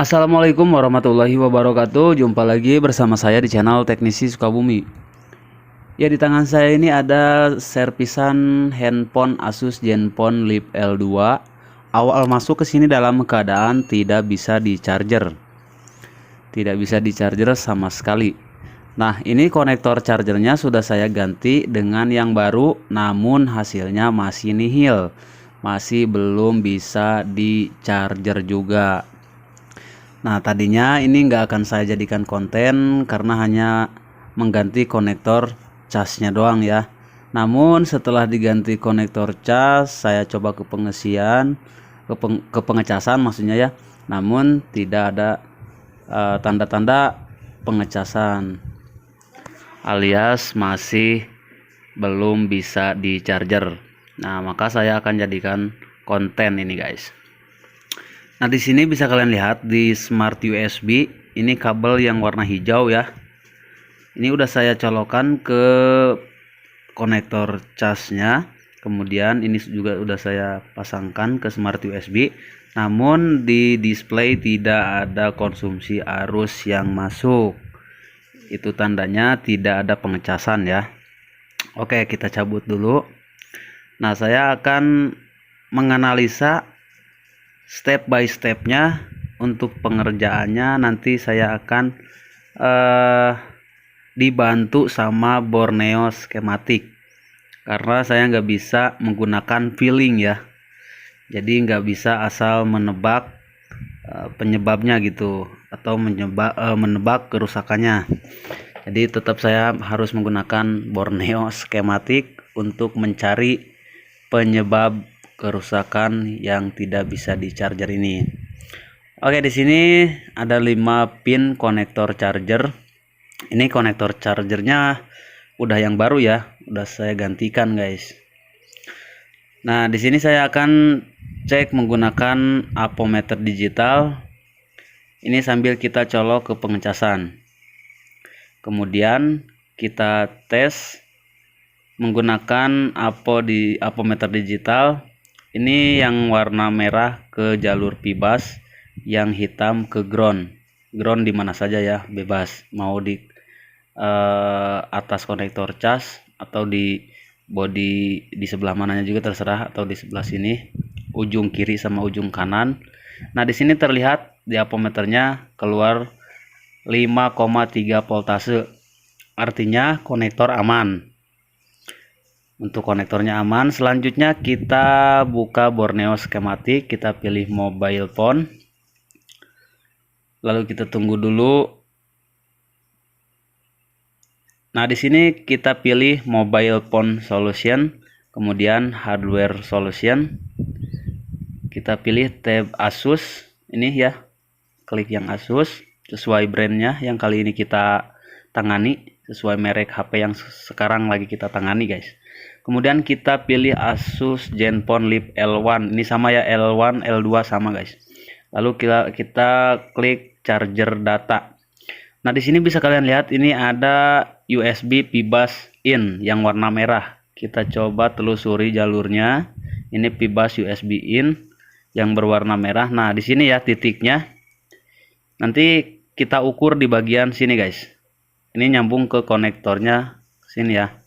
Assalamualaikum warahmatullahi wabarakatuh. Jumpa lagi bersama saya di channel Teknisi Sukabumi. Ya, di tangan saya ini ada servisan handphone Asus Zenfone Lip L2. Awal masuk ke sini dalam keadaan tidak bisa di-charger. Tidak bisa di-charger sama sekali. Nah, ini konektor chargernya sudah saya ganti dengan yang baru, namun hasilnya masih nihil. Masih belum bisa di-charger juga. Nah, tadinya ini nggak akan saya jadikan konten karena hanya mengganti konektor casnya doang ya. Namun setelah diganti konektor cas, saya coba ke pengisian, ke pengecasan maksudnya ya. Namun tidak ada tanda-tanda pengecasan, alias masih belum bisa di charger. Nah, maka saya akan jadikan konten ini guys. Nah, di sini bisa kalian lihat di smart USB ini kabel yang warna hijau ya. Ini udah saya colokan ke konektor casnya. Kemudian ini juga udah saya pasangkan ke smart USB. Namun di display tidak ada konsumsi arus yang masuk. Itu tandanya tidak ada pengecasan ya. Oke, kita cabut dulu. Nah, saya akan menganalisa step by stepnya. Untuk pengerjaannya nanti saya akan dibantu sama Borneo skematik, karena saya nggak bisa menggunakan feeling ya, jadi nggak bisa asal menebak penyebabnya gitu, atau menebak kerusakannya. Jadi tetap saya harus menggunakan Borneo skematik untuk mencari penyebab kerusakan yang tidak bisa di charger ini. Oke, di sini ada 5 pin konektor charger. Ini konektor chargernya udah yang baru ya, udah saya gantikan guys. Nah, di sini saya akan cek menggunakan apometer digital. Ini sambil kita colok ke pengecasan. Kemudian kita tes menggunakan apometer digital. Ini yang warna merah ke jalur pibas, yang hitam ke ground. Ground di mana saja ya, bebas. Mau di atas konektor cas atau di body di sebelah mananya juga terserah, atau di sebelah sini ujung kiri sama ujung kanan. Nah, di sini terlihat di apometernya keluar 5,3 voltase. Artinya konektor aman. Untuk konektornya aman. Selanjutnya kita buka Borneo skematik, kita pilih mobile phone. Lalu kita tunggu dulu. Nah, di sini kita pilih mobile phone solution, kemudian hardware solution. Kita pilih tab Asus ini ya. Klik yang Asus sesuai brandnya yang kali ini kita tangani, sesuai merek HP yang sekarang lagi kita tangani guys. Kemudian kita pilih Asus Zenfone Lip L1. Ini sama ya, L1, L2 sama guys. Lalu kita klik charger data. Nah, di sini bisa kalian lihat ini ada USB pibas in yang warna merah. Kita coba telusuri jalurnya. Ini pibas USB in yang berwarna merah. Nah, di sini ya titiknya. Nanti kita ukur di bagian sini guys. Ini nyambung ke konektornya sini ya.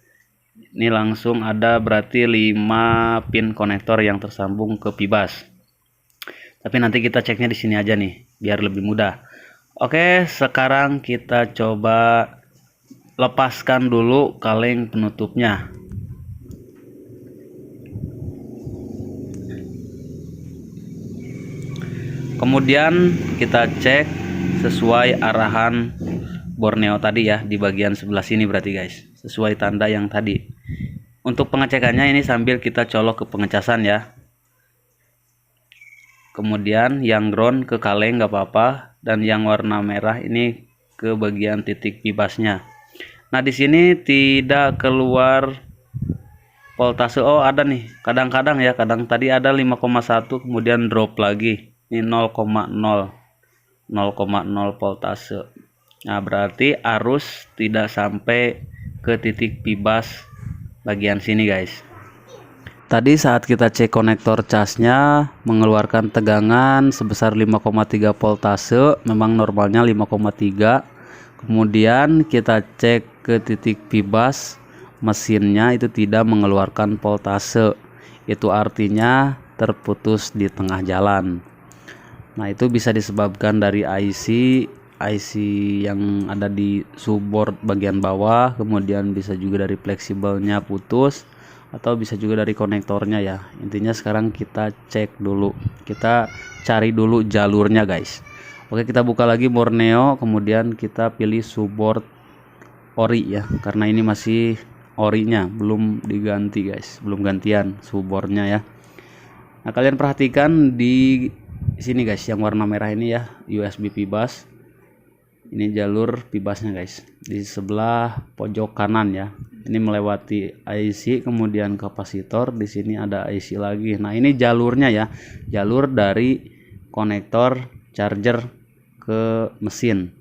Ini langsung ada berarti 5 pin konektor yang tersambung ke pibas. Tapi nanti kita ceknya di sini aja nih, biar lebih mudah. Oke, sekarang kita coba lepaskan dulu kaleng penutupnya. Kemudian kita cek sesuai arahan Borneo tadi ya, di bagian sebelah sini berarti guys, sesuai tanda yang tadi. Untuk pengecekannya ini sambil kita colok ke pengecasan ya. Kemudian yang ground ke kaleng nggak apa-apa, dan yang warna merah ini ke bagian titik pibasnya. Nah, di sini tidak keluar voltase. Oh, ada nih. Kadang-kadang ya, kadang tadi ada 5,1 kemudian drop lagi. Ini 0,0 voltase. Nah, berarti arus tidak sampai ke titik pibas bagian sini guys. Tadi saat kita cek konektor casnya mengeluarkan tegangan sebesar 5,3 voltase, memang normalnya 5,3. Kemudian kita cek ke titik pibas mesinnya itu tidak mengeluarkan voltase. Itu artinya terputus di tengah jalan. Nah, itu bisa disebabkan dari IC yang ada di subboard bagian bawah, kemudian bisa juga dari fleksibelnya putus, atau bisa juga dari konektornya ya. Intinya sekarang kita cek dulu, kita cari dulu jalurnya guys. Oke, kita buka lagi Borneo, kemudian kita pilih subboard ori ya, karena ini masih orinya, belum diganti guys, belum gantian subboardnya ya. Nah, kalian perhatikan di sini guys, yang warna merah ini ya, USB pibas. Ini jalur pibasnya guys, di sebelah pojok kanan ya. Ini melewati IC, kemudian kapasitor, di sini ada IC lagi. Nah, ini jalurnya ya, jalur dari konektor charger ke mesin.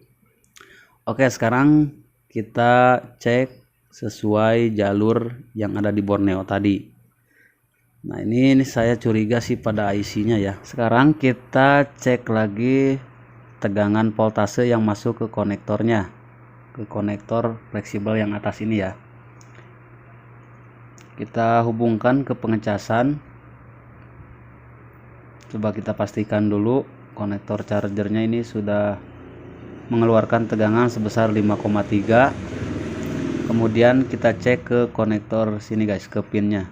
Oke, sekarang kita cek sesuai jalur yang ada di Borneo tadi. Nah, ini saya curiga sih pada IC-nya ya. Sekarang kita cek lagi tegangan voltase yang masuk ke konektornya, ke konektor fleksibel yang atas ini ya. Kita hubungkan ke pengecasan. Coba kita pastikan dulu konektor chargernya ini sudah mengeluarkan tegangan sebesar 5,3. Kemudian kita cek ke konektor sini guys, ke pinnya.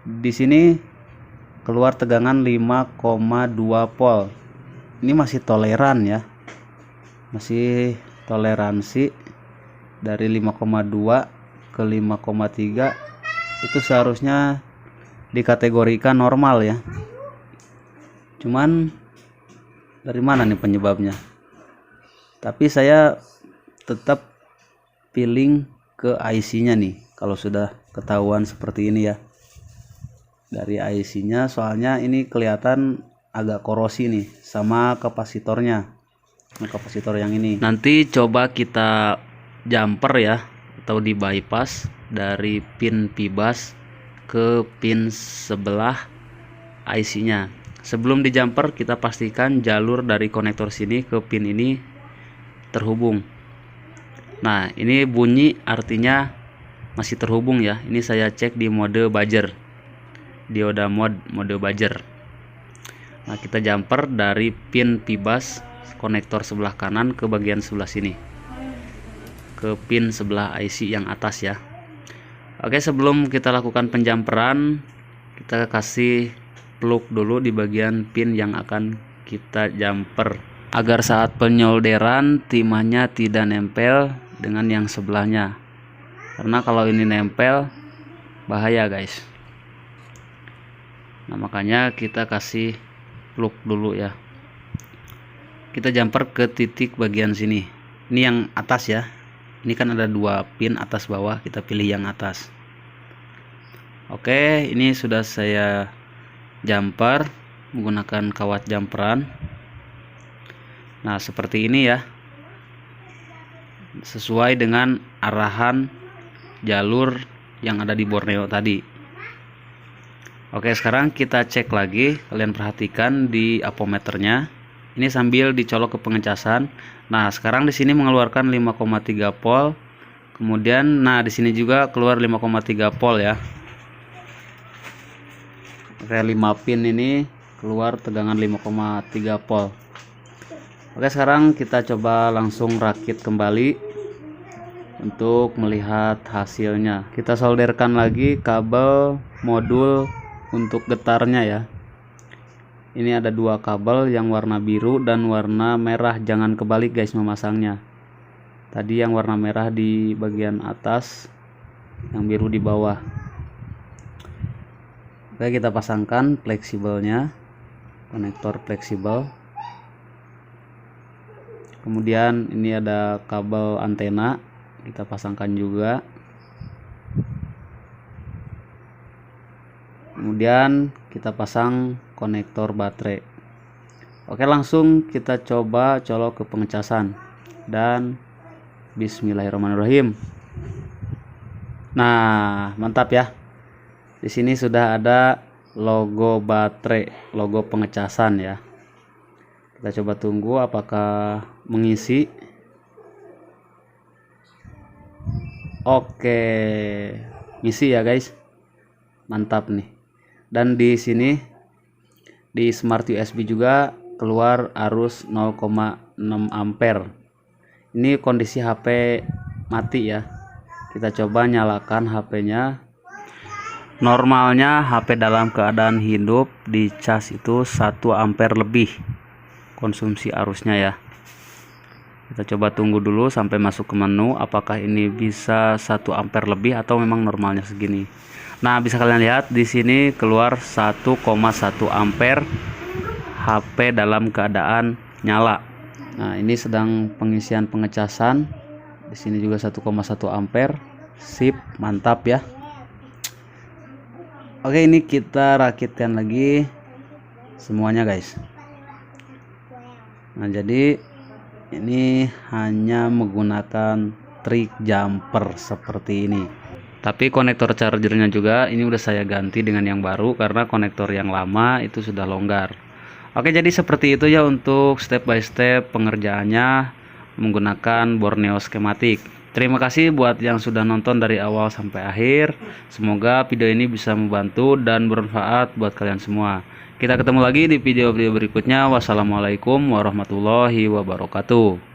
Di sini keluar tegangan 5,2 volt. Ini masih toleran ya, masih toleransi dari 5,2 ke 5,3 itu seharusnya dikategorikan normal ya. Cuman dari mana nih penyebabnya? Tapi saya tetap feeling ke IC-nya nih kalau sudah ketahuan seperti ini ya. Dari IC-nya, soalnya ini kelihatan agak korosi nih sama kapasitornya. Nah, kapasitor yang ini nanti coba kita jumper ya, atau di bypass dari pin pibas ke pin sebelah IC-nya. Sebelum di jumper kita pastikan jalur dari konektor sini ke pin ini terhubung. Nah, ini bunyi artinya masih terhubung ya. Ini saya cek di mode buzzer, dioda mode buzzer. Nah, kita jumper dari pin pibas konektor sebelah kanan ke bagian sebelah sini, ke pin sebelah IC yang atas ya. Oke, sebelum kita lakukan penjamperan, kita kasih plug dulu di bagian pin yang akan kita jumper, agar saat penyolderan timahnya tidak nempel dengan yang sebelahnya. Karena kalau ini nempel bahaya guys. Nah, makanya kita kasih plug dulu ya. Kita jumper ke titik bagian sini. Ini yang atas ya. Ini kan ada dua pin atas bawah, kita pilih yang atas. Oke, ini sudah saya jumper menggunakan kawat jumperan. Nah, seperti ini ya. Sesuai dengan arahan jalur yang ada di Borneo tadi. Oke, sekarang kita cek lagi. Kalian perhatikan di ampermeternya. Ini sambil dicolok ke pengecasan. Nah, sekarang di sini mengeluarkan 5,3 volt. Kemudian, nah di sini juga keluar 5,3 volt ya. Oke, 5 pin ini keluar tegangan 5,3 volt. Oke, sekarang kita coba langsung rakit kembali untuk melihat hasilnya. Kita solderkan lagi kabel modul untuk getarnya ya. Ini ada dua kabel, yang warna biru dan warna merah. Jangan kebalik guys memasangnya. Tadi yang warna merah di bagian atas, yang biru di bawah. Oke, kita pasangkan fleksibelnya, konektor fleksibel. Kemudian ini ada kabel antena, kita pasangkan juga. Kemudian kita pasang konektor baterai. Oke, langsung kita coba colok ke pengecasan dan bismillahirrahmanirrahim. Nah, mantap ya. Di sini sudah ada logo baterai, logo pengecasan ya. Kita coba tunggu apakah mengisi. Oke, ngisi ya guys. Mantap nih. Dan di sini di smart USB juga keluar arus 0,6 ampere. Ini kondisi HP mati ya. Kita coba nyalakan HP-nya. Normalnya HP dalam keadaan hidup di cas itu 1 ampere lebih konsumsi arusnya ya. Kita coba tunggu dulu sampai masuk ke menu apakah ini bisa 1 ampere lebih atau memang normalnya segini. Nah, bisa kalian lihat di sini keluar 1,1 ampere HP dalam keadaan nyala. Nah, ini sedang pengisian pengecasan. Di sini juga 1,1 ampere. Sip, mantap ya. Oke, ini kita rakitkan lagi semuanya guys. Nah, jadi ini hanya menggunakan trik jumper seperti ini. Tapi konektor chargernya juga ini udah saya ganti dengan yang baru karena konektor yang lama itu sudah longgar. Oke, jadi seperti itu ya untuk step by step pengerjaannya menggunakan Borneo skematik. Terima kasih buat yang sudah nonton dari awal sampai akhir. Semoga video ini bisa membantu dan bermanfaat buat kalian semua. Kita ketemu lagi di video-video berikutnya. Wassalamualaikum warahmatullahi wabarakatuh.